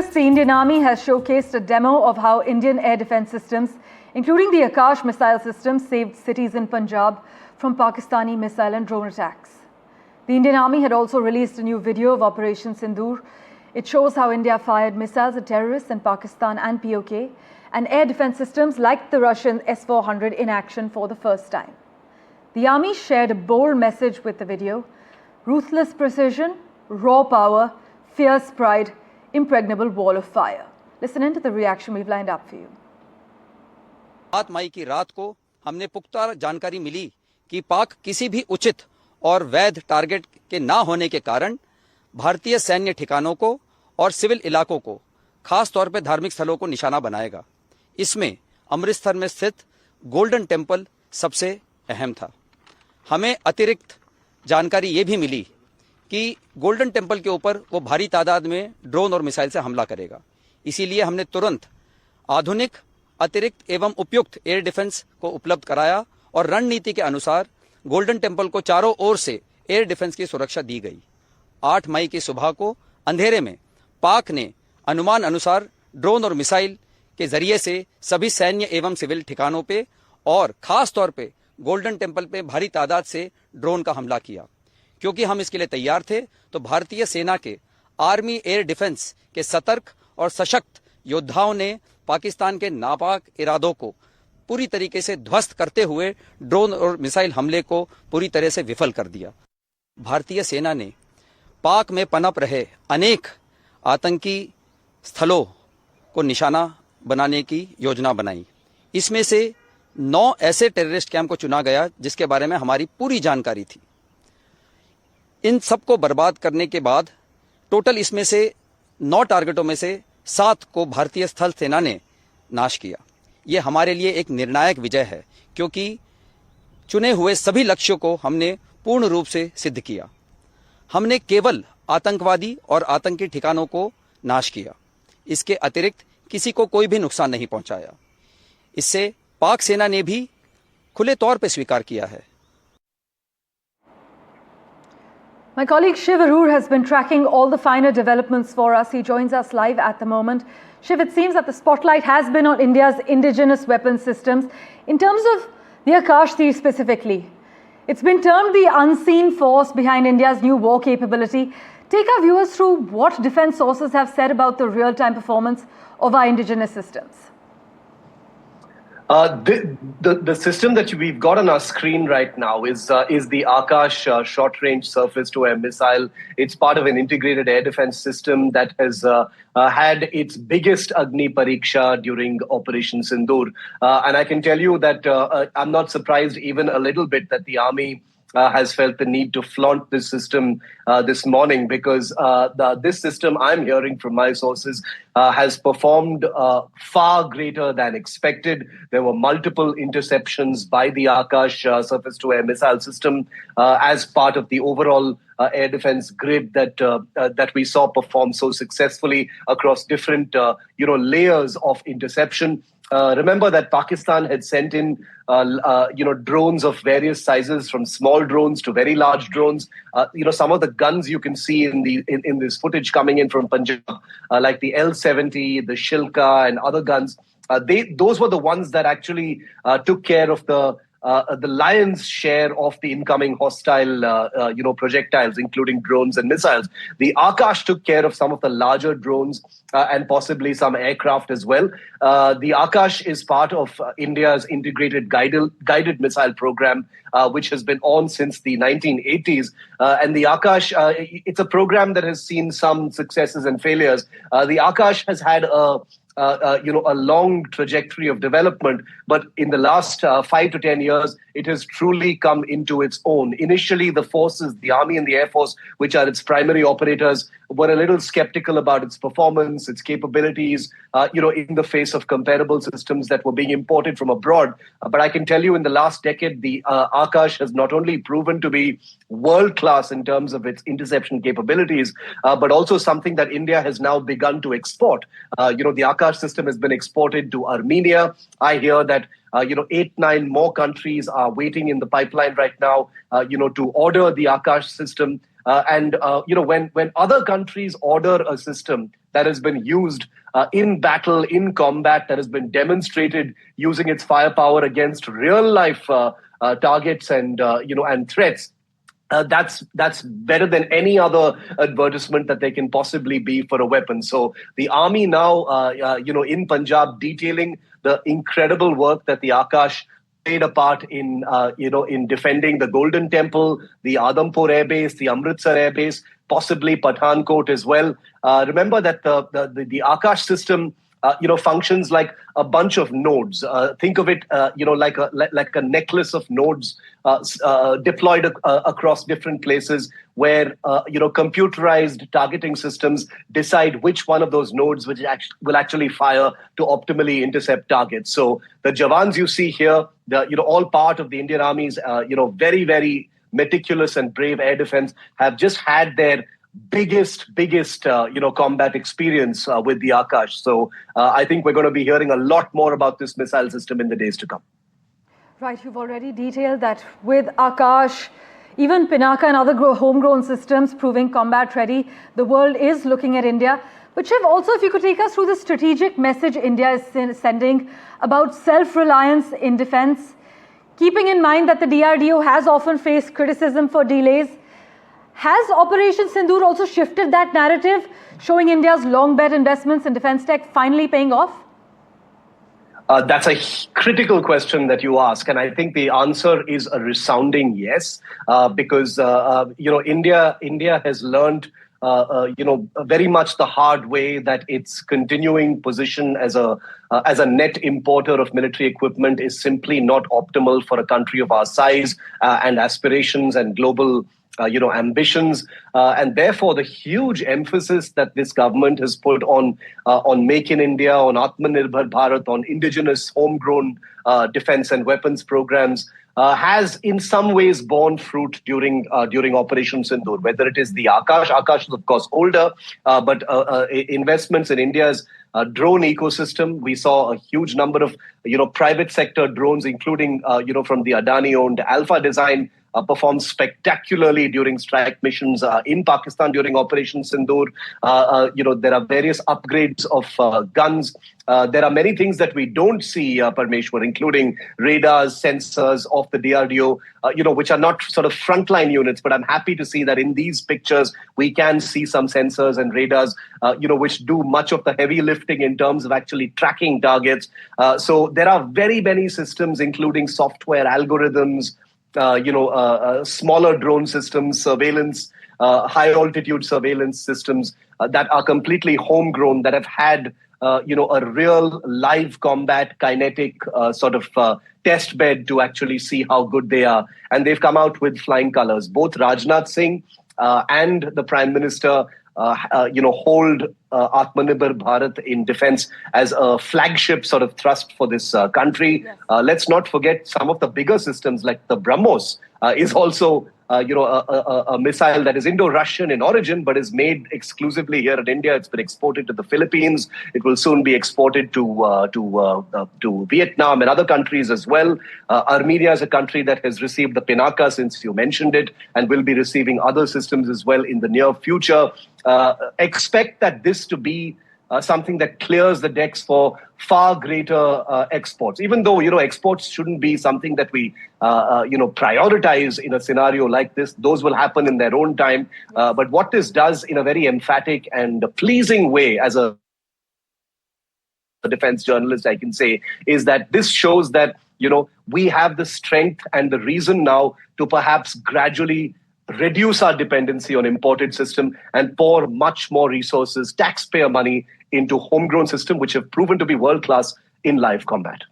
The Indian Army has showcased a demo of how Indian air defense systems, including the Akash missile system, saved cities in Punjab from Pakistani missile and drone attacks. The Indian Army had also released a new video of Operation Sindoor. It shows how India fired missiles at terrorists in Pakistan and POK, and air defense systems like the Russian S-400 in action for the first time. The Army shared a bold message with the video: ruthless precision, raw power, fierce pride, impregnable wall of fire. Listen in to the reaction we've lined up for you. 7 मई की रात को हमने पुख्ता जानकारी मिली कि पाक किसी भी उचित और वैध टारगेट के ना होने के कारण भारतीय सैन्य ठिकानों को और सिविल इलाकों को, खास तौर पर धार्मिक स्थलों को निशाना बनाएगा। इसमें अमृतसर में स्थित गोल्डन टेम्पल सबसे अहम था। हमें अतिरिक्त जानकारी ये भी मिली कि गोल्डन टेम्पल के ऊपर वो भारी तादाद में ड्रोन और मिसाइल से हमला करेगा। इसीलिए हमने तुरंत आधुनिक, अतिरिक्त एवं उपयुक्त एयर डिफेंस को उपलब्ध कराया और रणनीति के अनुसार गोल्डन टेम्पल को चारों ओर से एयर डिफेंस की सुरक्षा दी गई। 8 मई की सुबह को अंधेरे में पाक ने अनुमान अनुसार ड्रोन और मिसाइल के जरिए से सभी सैन्य एवं सिविल ठिकानों पे और खास तौर पे गोल्डन टेम्पल पे भारी तादाद से ड्रोन का हमला किया। क्योंकि हम इसके लिए तैयार थे, तो भारतीय सेना के आर्मी एयर डिफेंस के सतर्क और सशक्त योद्धाओं ने पाकिस्तान के नापाक इरादों को पूरी तरीके से ध्वस्त करते हुए ड्रोन और मिसाइल हमले को पूरी तरह से विफल कर दिया। भारतीय सेना ने पाक में पनप रहे अनेक आतंकी स्थलों को निशाना बनाने की योजना बनाई। इसमें से 9 ऐसे टेररिस्ट कैंप को चुना गया जिसके बारे में हमारी पूरी जानकारी थी। इन सबको बर्बाद करने के बाद टोटल इसमें से 9 टारगेटों में से 7 को भारतीय स्थल सेना ने नाश किया। ये हमारे लिए एक निर्णायक विजय है, क्योंकि चुने हुए सभी लक्ष्यों को हमने पूर्ण रूप से सिद्ध किया। हमने केवल आतंकवादी और आतंकी ठिकानों को नाश किया, इसके अतिरिक्त किसी को कोई भी नुकसान नहीं पहुंचाया। इससे पाक सेना ने भी खुले तौर पर स्वीकार किया है। My colleague Shiv Arur has been tracking all the finer developments for us. He joins us live at the moment. Shiv, it seems that the spotlight has been on India's indigenous weapon systems. In terms of the Akash specifically, it's been termed the unseen force behind India's new war capability. Take our viewers through what defense sources have said about the real-time performance of our indigenous systems. The system that we've got on our screen right now is the Akash short-range surface-to-air missile. It's part of an integrated air defense system that has had its biggest Agni Pariksha during Operation Sindoor. And I can tell you that I'm not surprised even a little bit that the Army has felt the need to flaunt this system this morning, because this system, I'm hearing from my sources, has performed far greater than expected. There were multiple interceptions by the Akash surface-to-air missile system as part of the overall air defense grid that we saw perform so successfully across different layers of interception. Remember that Pakistan had sent in drones of various sizes, from small drones to very large drones. Some of the guns you can see in this footage coming in from Punjab, like the L-70, the Shilka, and other guns. Those were the ones that actually took care of the lion's share of the incoming hostile, projectiles, including drones and missiles. The Akash took care of some of the larger drones and possibly some aircraft as well. The Akash is part of India's integrated guided missile program, which has been on since the 1980s. And the Akash, it's a program that has seen some successes and failures. The Akash has had a long trajectory of development, but in the last 5 to 10 years, it has truly come into its own. Initially, the forces, the Army and the Air Force, which are its primary operators, were a little skeptical about its performance, its capabilities, in the face of comparable systems that were being imported from abroad. But I can tell you, in the last decade, the Akash has not only proven to be world-class in terms of its interception capabilities, but also something that India has now begun to export. The Akash system has been exported to Armenia. I hear that 8-9 more countries are waiting in the pipeline right now, to order the Akash system. When other countries order a system that has been used in battle, in combat, that has been demonstrated using its firepower against real life targets and threats, that's better than any other advertisement that there can possibly be for a weapon. So the army now, in Punjab, detailing the incredible work that the Akash played a part in defending the Golden Temple, the Adampur Air Base, the Amritsar Air Base, possibly Pathankot as well. Remember that the Akash system functions like a bunch of nodes. Think of it, like a necklace of nodes deployed across different places, where computerized targeting systems decide which one of those nodes will actually fire to optimally intercept targets. So the Jawans you see here, all part of the Indian Army's very, very meticulous and brave air defense, have just had their biggest combat experience with the Akash. So I think we're going to be hearing a lot more about this missile system in the days to come. Right, you've already detailed that with Akash, even Pinaka and other homegrown systems proving combat ready, the world is looking at India. But Shiv, also if you could take us through the strategic message India is sending about self-reliance in defense, keeping in mind that the DRDO has often faced criticism for delays. Has Operation Sindoor also shifted that narrative, showing India's long bet investments in defense tech finally paying off? That's a critical question that you ask, and I think the answer is a resounding yes, because India has learned very much the hard way that its continuing position as a net importer of military equipment is simply not optimal for a country of our size and aspirations and global ambitions, and therefore the huge emphasis that this government has put on Make in India, on Atmanirbhar Bharat, on indigenous homegrown defense and weapons programs has in some ways borne fruit during Operation Sindoor. Whether it is the Akash is of course older, but investments in India's drone ecosystem. We saw a huge number of private sector drones, including from the Adani-owned Alpha Design, performed spectacularly during strike missions in Pakistan during Operation Sindoor. There are various upgrades of guns. There are many things that we don't see, Parmeshwar, including radars, sensors of the DRDO, which are not sort of frontline units. But I'm happy to see that in these pictures, we can see some sensors and radars, which do much of the heavy lifting in terms of actually tracking targets. So there are very many systems, including software algorithms, smaller drone systems, surveillance, high altitude surveillance systems that are completely homegrown, that have had a real live combat kinetic sort of test bed to actually see how good they are. And they've come out with flying colors. Both Rajnath Singh and the Prime Minister hold Atmanirbhar Bharat in defense as a flagship sort of thrust for this country. Yes. Let's not forget some of the bigger systems like the BrahMos is also a missile that is Indo-Russian in origin, but is made exclusively here in India. It's been exported to the Philippines. It will soon be exported to Vietnam and other countries as well. Armenia is a country that has received the Pinaka, since you mentioned it, and will be receiving other systems as well in the near future. Expect that this to be something that clears the decks for far greater exports. Even though, exports shouldn't be something that we, prioritize in a scenario like this. Those will happen in their own time. But what this does in a very emphatic and pleasing way as a defense journalist, I can say, is that this shows that, we have the strength and the reason now to perhaps gradually reduce our dependency on imported system and pour much more resources, taxpayer money, into homegrown system, which have proven to be world-class in live combat.